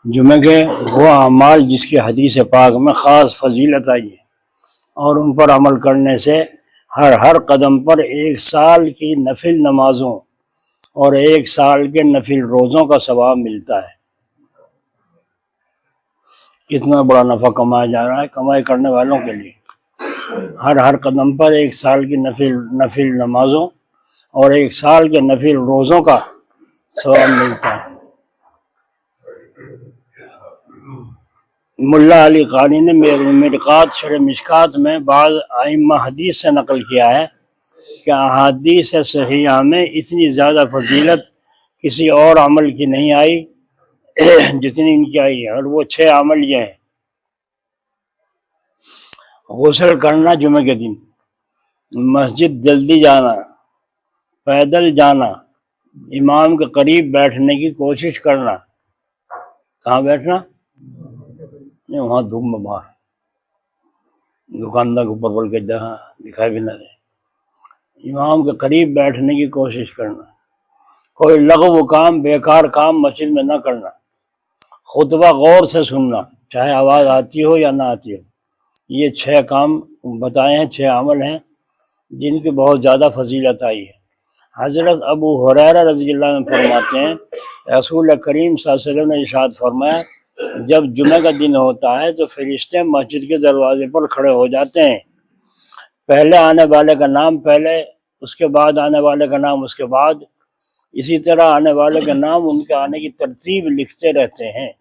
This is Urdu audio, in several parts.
جمعہ کے وہ اعمال جس کی حدیث پاک میں خاص فضیلت آئی ہے اور ان پر عمل کرنے سے ہر قدم پر 1 سال کی نفل نمازوں اور 1 سال کے نفل روزوں کا ثواب ملتا ہے۔ کتنا بڑا نفع کمایا جا رہا ہے کمائی کرنے والوں کے لیے۔ ہر قدم پر 1 سال کی نفل نمازوں اور 1 سال کے نفل روزوں کا ثواب ملتا ہے۔ ملا علی قاری نے مرقات شرح مشکات میں بعض ائمہ حدیث سے نقل کیا ہے کہ احادیث صحیحہ میں اتنی زیادہ فضیلت کسی اور عمل کی نہیں آئی جتنی ان کی آئی ہے، اور وہ 6 عمل یہ ہیں۔ غسل کرنا جمعہ کے دن، مسجد جلدی جانا، پیدل جانا، امام کے قریب بیٹھنے کی کوشش کرنا۔ کہاں بیٹھنا؟ وہاں دھوپ میں باہر، دکاندار کے اوپر بول کے جہاں دکھائی بھی نہ دے۔ امام کے قریب بیٹھنے کی کوشش کرنا، کوئی لغو کام بیکار کام مسجد میں نہ کرنا، خطبہ غور سے سننا چاہے آواز آتی ہو یا نہ آتی ہو۔ یہ 6 کام بتائے ہیں، 6 عمل ہیں جن کی بہت زیادہ فضیلت آئی ہے۔ حضرت ابو ہریرہ رضی اللہ عنہ فرماتے ہیں رسول کریم صلی اللہ علیہ وسلم نے ارشاد فرمایا جب جمعہ کا دن ہوتا ہے تو فرشتے مسجد کے دروازے پر کھڑے ہو جاتے ہیں، پہلے آنے والے کا نام پہلے، اس کے بعد آنے والے کا نام اس کے بعد، اسی طرح آنے والے کا نام ان کے آنے کی ترتیب لکھتے رہتے ہیں۔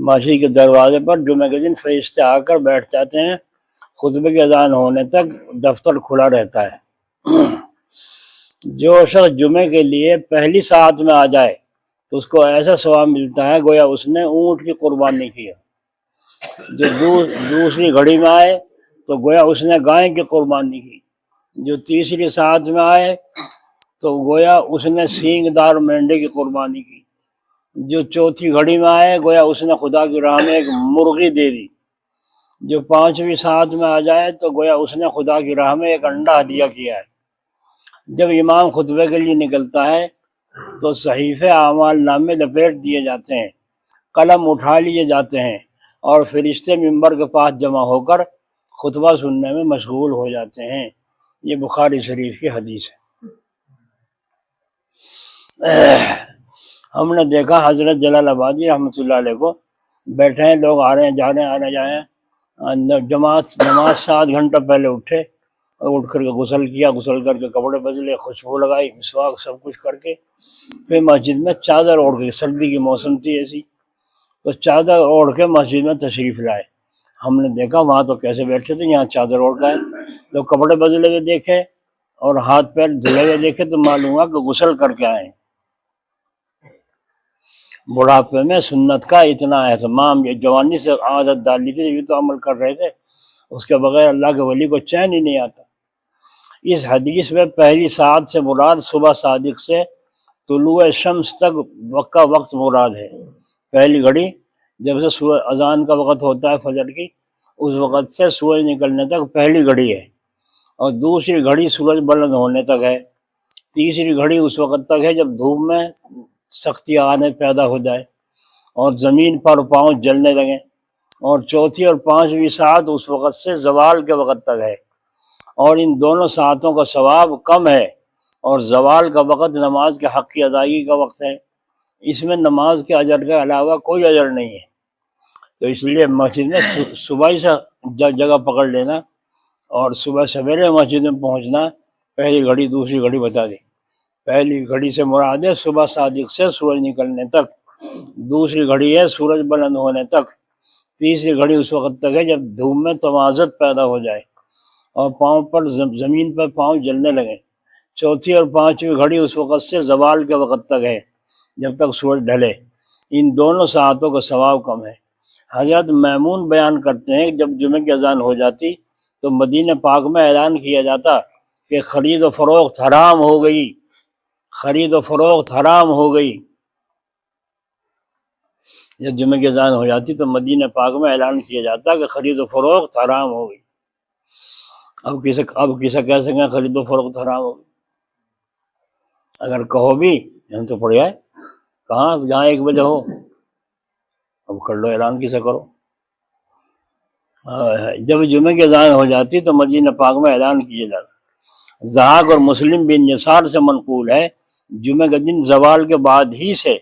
مسجد کے دروازے پر جمعہ کے دن فرشتے آ کر بیٹھ جاتے ہیں، خطبے کی اذان ہونے تک دفتر کھلا رہتا ہے۔ جو شخص جمعے کے لیے پہلی ساعت میں آ جائے تو اس کو ایسا ثواب ملتا ہے گویا اس نے اونٹ کی قربانی کی ہے۔ جو دوسری گھڑی میں آئے تو گویا اس نے گائے کی قربانی کی۔ جو تیسری ساعت میں آئے تو گویا اس نے سینگ دار مینڈے کی قربانی کی۔ جو چوتھی گھڑی میں آئے گویا اس نے خدا کی راہ میں ایک مرغی دے دی۔ جو 5ویں ساعت میں آ جائے تو گویا اس نے خدا کی راہ میں ایک انڈا ہدیہ کیا ہے۔ جب امام خطبے کے لیے نکلتا ہے تو صحیفے اعمال نامے لپیٹ دیے جاتے ہیں، قلم اٹھا لیے جاتے ہیں اور فرشتے منبر کے پاس جمع ہو کر خطبہ سننے میں مشغول ہو جاتے ہیں۔ یہ بخاری شریف کی حدیث ہے۔ ہم نے دیکھا حضرت جلال آبادی رحمۃ اللہ علیہ کو بیٹھے ہیں، لوگ آ رہے ہیں جا رہے ہیں، آ رہے ہیں جا رہے ہیں، نماز سے 8 گھنٹہ پہلے اٹھے اور اٹھ کر کے غسل کیا، غسل کر کے کپڑے بدلے، خوشبو لگائی، مسواک سب کچھ کر کے پھر مسجد میں چادر اوڑھ کے، سردی کی موسم تھی ایسی، تو چادر اوڑھ کے مسجد میں تشریف لائے۔ ہم نے دیکھا وہاں تو کیسے بیٹھے تھے، یہاں چادر اوڑھ کے آئے، تو کپڑے بدلے ہوئے دیکھے اور ہاتھ پیر دھلے ہوئے دیکھے تو معلوم ہوا کہ غسل کر کے آئے۔ بڑھاپے میں سنت کا اتنا اہتمام، یہ جوانی سے عادت ڈال لی تھی، یہ تو عمل کر رہے تھے، اس کے بغیر اللہ کے ولی کو چین ہی نہیں آتا۔ اس حدیث میں پہلی ساعت سے مراد صبح صادق سے طلوع شمس تک کا وقت مراد ہے۔ پہلی گھڑی جب سے سورج اذان کا وقت ہوتا ہے فجر کی، اس وقت سے سورج نکلنے تک پہلی گھڑی ہے، اور دوسری گھڑی سورج بلند ہونے تک ہے، تیسری گھڑی اس وقت تک ہے جب دھوپ میں سختی آنے پیدا ہو جائے اور زمین پر پاؤں جلنے لگیں، اور چوتھی اور 5ویں ساعت اس وقت سے زوال کے وقت تک ہے، اور ان دونوں ساعتوں کا ثواب کم ہے، اور زوال کا وقت نماز کے حق کی ادائیگی کا وقت ہے، اس میں نماز کے اجر کے علاوہ کوئی اجر نہیں ہے۔ تو اس لیے مسجد میں صبح ہی سے جگہ پکڑ لینا اور صبح سویرے مسجد میں پہنچنا، پہلی گھڑی دوسری گھڑی بتا دی۔ پہلی گھڑی سے مراد ہے صبح صادق سے سورج نکلنے تک، دوسری گھڑی ہے سورج بلند ہونے تک، تیسری گھڑی اس وقت تک ہے جب دھوپ میں تمازت پیدا ہو جائے اور پاؤں پر زمین پر پاؤں جلنے لگے، چوتھی اور 5ویں گھڑی اس وقت سے زوال کے وقت تک ہے جب تک سورج ڈھلے۔ ان دونوں ساعتوں کا ثواب کم ہے۔ حضرت میمون بیان کرتے ہیں کہ جب جمعہ کی اذان ہو جاتی تو مدینہ پاک میں اعلان کیا جاتا کہ خرید و فروخت حرام ہو گئی، خرید و فروخت حرام ہو گئی۔ جب جمعہ کی اذان ہو جاتی تو مدینہ پاک میں اعلان کیا جاتا کہ خرید و فروخت حرام ہو گئی۔ اب کسے کہہ سکیں خرید و فروخت حرام ہو گئی؟ اگر کہو بھی ہم تو پڑ جائے، کہاں جہاں 1 بجے ہو، اب کر لو اعلان، کسے کرو۔ جب جمعے کی اذان ہو جاتی تو مدینہ پاک میں اعلان کیا جاتا۔ ضحاک اور مسلم بن یسار سے منقول ہے، جمعے کے دن زوال کے بعد ہی سے،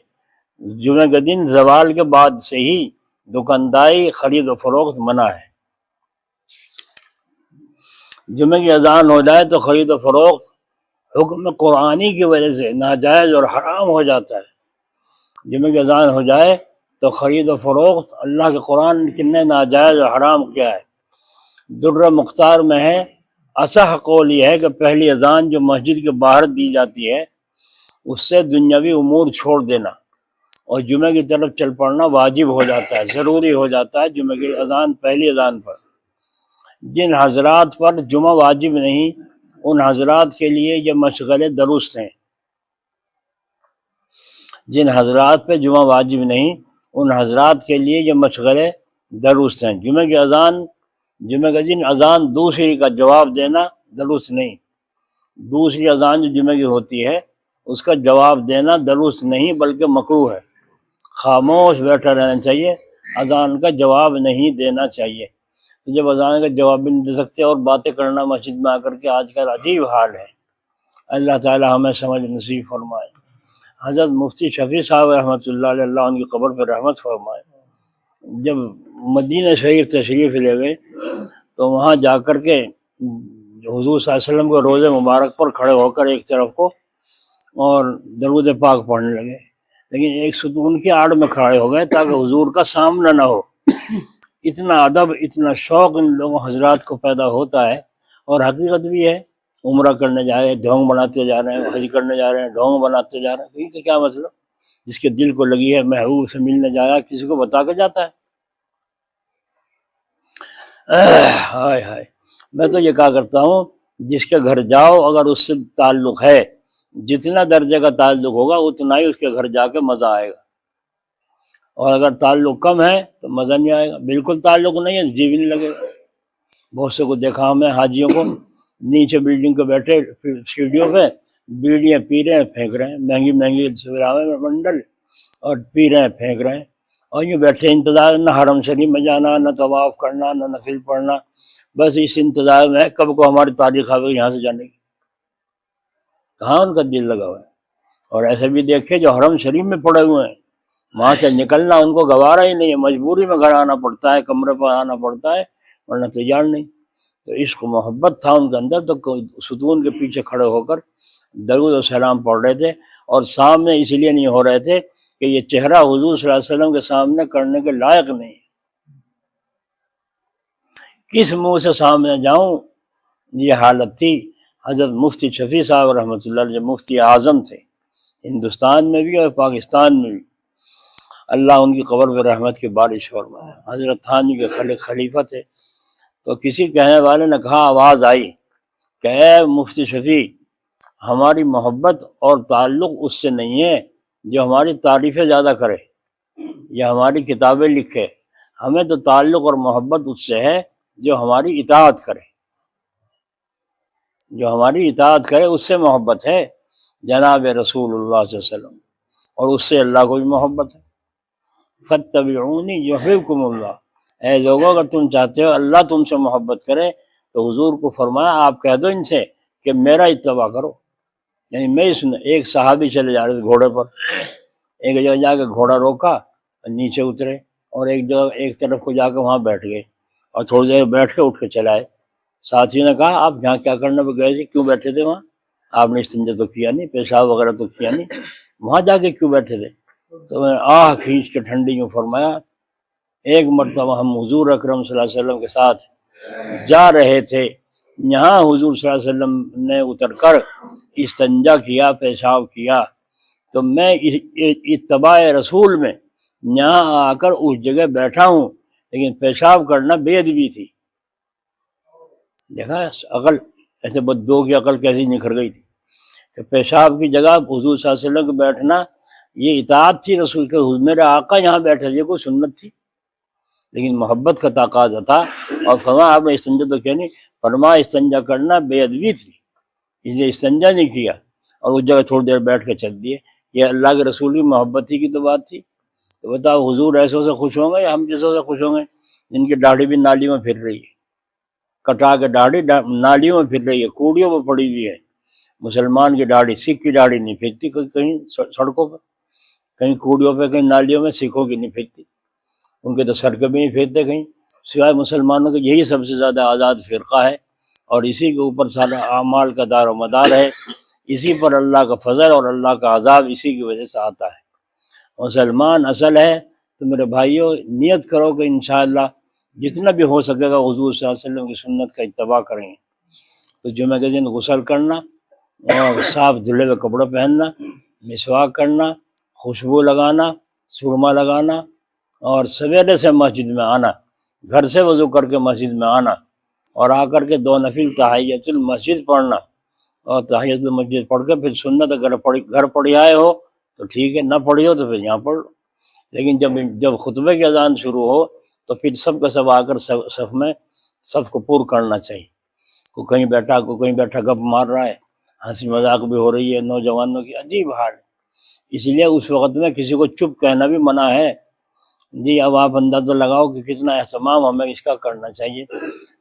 جمعے کے دن زوال کے بعد سے ہی دکانداری، خرید و فروخت منع ہے۔ جمعے کی اذان ہو جائے تو خرید و فروخت حکم قرآنی کی وجہ سے ناجائز اور حرام ہو جاتا ہے۔ جمعے کی اذان ہو جائے تو خرید و فروخت اللہ کے قرآن نے ناجائز اور حرام کیا ہے۔ در مختار میں ہے، اصح قول یہ ہے کہ پہلی اذان جو مسجد کے باہر دی جاتی ہے اس سے دنیاوی امور چھوڑ دینا اور جمعے کی طرف چل پڑنا واجب ہو جاتا ہے، ضروری ہو جاتا ہے جمعے کی اذان، پہلی اذان پر۔ جن حضرات پر جمعہ واجب نہیں ان حضرات کے لیے یہ مشغلے درست ہیں۔ جن حضرات پہ جمعہ واجب نہیں ان حضرات کے لیے یہ مشغلے درست ہیں۔ جمعے کی اذان، جمعے کے دن اذان دوسری کا جواب دینا درست نہیں، دوسری اذان جو جمعے کی ہوتی ہے اس کا جواب دینا درست نہیں بلکہ مکروہ ہے۔ خاموش بیٹھا رہنا چاہیے، اذان کا جواب نہیں دینا چاہیے۔ تو جب اذان کا جواب بھی نہیں دے سکتے اور باتیں کرنا مسجد میں آ کر کے آج کل عجیب حال ہے۔ اللہ تعالی ہمیں سمجھ نصیب فرمائے۔ حضرت مفتی شفیع صاحب رحمۃ اللہ علیہ، اللہ ان کی قبر پر رحمت فرمائے، جب مدینہ شریف تشریف لے گئے تو وہاں جا کر کے حضور صلی اللہ علیہ وسلم کو روض مبارک پر کھڑے ہو کر ایک طرف کو اور درود پاک پڑھنے لگے، لیکن ایک ستون کی آڑ میں کھڑے ہو گئے تاکہ حضور کا سامنا نہ ہو۔ اتنا ادب، اتنا شوق ان لوگوں حضرات کو پیدا ہوتا ہے، اور حقیقت بھی ہے۔ عمرہ کرنے جا رہے ہیں ڈھونگ بناتے جا رہے ہیں، حج کرنے جا رہے ہیں ڈھونگ بناتے جا رہے ہیں، اس سے کیا مطلب؟ جس کے دل کو لگی ہے محبوب سے ملنے جایا، کسی کو بتا کے جاتا ہے؟ ہائے ہائے، میں تو یہ کہا کرتا ہوں جس کے گھر جاؤ اگر اس سے تعلق ہے، جتنا درجے کا تعلق ہوگا اتنا ہی اس کے گھر جا کے مزہ آئے گا، اور اگر تعلق کم ہے تو مزہ نہیں آئے گا۔ بالکل تعلق نہیں ہے جی بھی نہیں لگے گا۔ بہت سے کو دیکھا ہمیں حاجیوں کو نیچے بلڈنگ کے بیٹھے سیڑھیوں پہ بیڑیاں پی رہے ہیں، پھینک رہے ہیں، مہنگی مہنگی سویراوے میں منڈل، اور پی رہے ہیں، پھینک رہے ہیں، اور یوں بیٹھے انتظار، نہ حرم شریف میں جانا، نہ طواف کرنا، نہ نفل پڑھنا، بس اس انتظار میں ہے کب کو ہماری تاریخ آئے یہاں سے جانے کی۔ کہاں ان کا دل لگا ہوا ہے؟ اور ایسے بھی دیکھے جو حرم شریف میں پڑے ہوئے ہیں، وہاں سے نکلنا ان کو گوارا ہی نہیں ہے، مجبوری میں گھر آنا پڑتا ہے، کمرے پر آنا پڑتا ہے، ورنہ تیار نہیں۔ تو عشق و محبت تھا ان کے اندر، تو ستون کے پیچھے کھڑے ہو کر درود و سلام پڑھ رہے تھے، اور سامنے اس لیے نہیں ہو رہے تھے کہ یہ چہرہ حضور صلی اللہ علیہ وسلم کے سامنے کرنے کے لائق نہیں ہے۔ کس منہ سے سامنے جاؤں، یہ حالت تھی۔ حضرت مفتی شفیع صاحب رحمۃ اللہ علیہ مفتی اعظم تھے ہندوستان میں بھی اور پاکستان میں بھی، اللہ ان کی قبر پہ رحمت کی بارش فرمائے۔ حضرت تھانوی کے خلیفہ تھے، تو کسی کہنے والے نے کہا، آواز آئی کہ اے مفتی شفیع، ہماری محبت اور تعلق اس سے نہیں ہے جو ہماری تعریفیں زیادہ کرے یا ہماری کتابیں لکھے، ہمیں تو تعلق اور محبت اس سے ہے جو ہماری اطاعت کرے، جو ہماری اطاعت کرے اس سے محبت ہے جناب رسول اللہ صلی اللہ علیہ وسلم، اور اس سے اللہ کو بھی محبت ہے۔ فاتبعونی یحببکم اللہ، اے لوگوں اگر تم چاہتے ہو اللہ تم سے محبت کرے تو حضور کو فرمایا آپ کہہ دو ان سے کہ میرا اتباع کرو، یعنی میں سن۔ ایک صحابی چلے جا رہے تھے گھوڑے پر، ایک جگہ جا کے گھوڑا روکا، نیچے اترے، اور ایک جگہ ایک طرف کو جا کے وہاں بیٹھ گئے، اور تھوڑی دیر بیٹھ کے اٹھ کے چلائے۔ ساتھی نے کہا آپ جہاں کیا کرنے پہ گئے تھے، کیوں بیٹھے تھے وہاں؟ آپ نے استنجا تو کیا نہیں، پیشاب وغیرہ تو کیا نہیں، وہاں جا کے کیوں بیٹھے تھے؟ تو میں نے آہ کھینچ کے ٹھنڈی یوں فرمایا، ایک مرتبہ ہم حضور اکرم صلی اللہ علیہ وسلم کے ساتھ جا رہے تھے، یہاں حضور صلی اللہ علیہ وسلم نے اتر کر استنجا کیا، پیشاب کیا، تو میں اتباع رسول میں یہاں آ کر اس جگہ بیٹھا ہوں، لیکن پیشاب کرنا بے ادبی تھی۔ دیکھا عقل، ایسے بدو کی عقل کیسی نکھر گئی تھی کہ پیشاب کی جگہ حضور صلی اللہ علیہ وسلم کو بیٹھنا یہ اطاعت تھی رسول کے، میرے آقا یہاں بیٹھے، یہ کوئی سنت تھی؟ لیکن محبت کا تقاضا تھا، اور فرمایا آپ نے استنجا تو کیا نہیں، فرمایا استنجا کرنا بے ادبی تھی، اس لیے استنجا نہیں کیا، اور اس جگہ تھوڑی دیر بیٹھ کے چل دیے۔ یہ اللہ کے رسول کی محبت ہی کی تو بات تھی۔ تو بتاؤ حضور ایسوں سے خوش ہوں گے یا ہم جیسوں سے خوش ہوں گے جن کی داڑھی بھی نالیوں میں پھر رہی ہے، کٹا کے داڑھی نالیوں میں پھر رہی ہے، کوڑیوں میں پڑی ہوئی ہے۔ مسلمان کی داڑھی، سکھ کی داڑھی نہیں پھرتی کہیں سڑکوں پہ، کہیں کوڑیوں پہ، کہیں نالیوں میں، سکھوں کی نہیں پھرتی، ان کے تو سڑکیں بھی نہیں پھرتے کہیں، سوائے مسلمانوں کے۔ یہی سب سے زیادہ آزاد فرقہ ہے اور اسی کے اوپر سارا اعمال کا دار و مدار ہے، اسی پر اللہ کا فضل اور اللہ کا عذاب اسی کی وجہ سے آتا ہے۔ مسلمان اصل ہے تو میرے بھائیوں نیت کرو کہ انشاءاللہ جتنا بھی ہو سکے گا حضور صلی اللہ علیہ وسلم کی سنت کا اتباع کریں گے۔ تو جمعہ کے دن غسل کرنا اور صاف دھلے ہوئے کپڑے پہننا، مسواک کرنا، خوشبو لگانا، سرما لگانا، اور سویرے سے مسجد میں آنا، گھر سے وضو کر کے مسجد میں آنا، اور آ کر کے 2 نفل تحیۃ المسجد پڑھنا، اور تحیۃ المسجد پڑھ کے پھر سنت اگر گھر پڑھی آئے ہو تو ٹھیک ہے، نہ پڑھی ہو تو پھر یہاں پڑھ لو۔ لیکن جب خطبے کی اذان شروع ہو تو پھر سب کا سب آ کر صف میں صف کو پور کرنا چاہیے۔ کوئی کہیں بیٹھا گپ مار رہا ہے، ہنسی مذاق بھی ہو رہی ہے، نوجوانوں کی عجیب حال ہے۔ اس لیے اس وقت میں کسی کو چپ کہنا بھی منع ہے۔ جی اب آپ اندازہ لگاؤ کہ کتنا اہتمام ہمیں اس کا کرنا چاہیے۔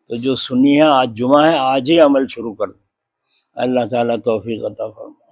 تو جو سنی ہے، آج جمعہ ہے، آج ہی عمل شروع کر دیں۔ اللہ تعالیٰ توفیق عطا فرمائے۔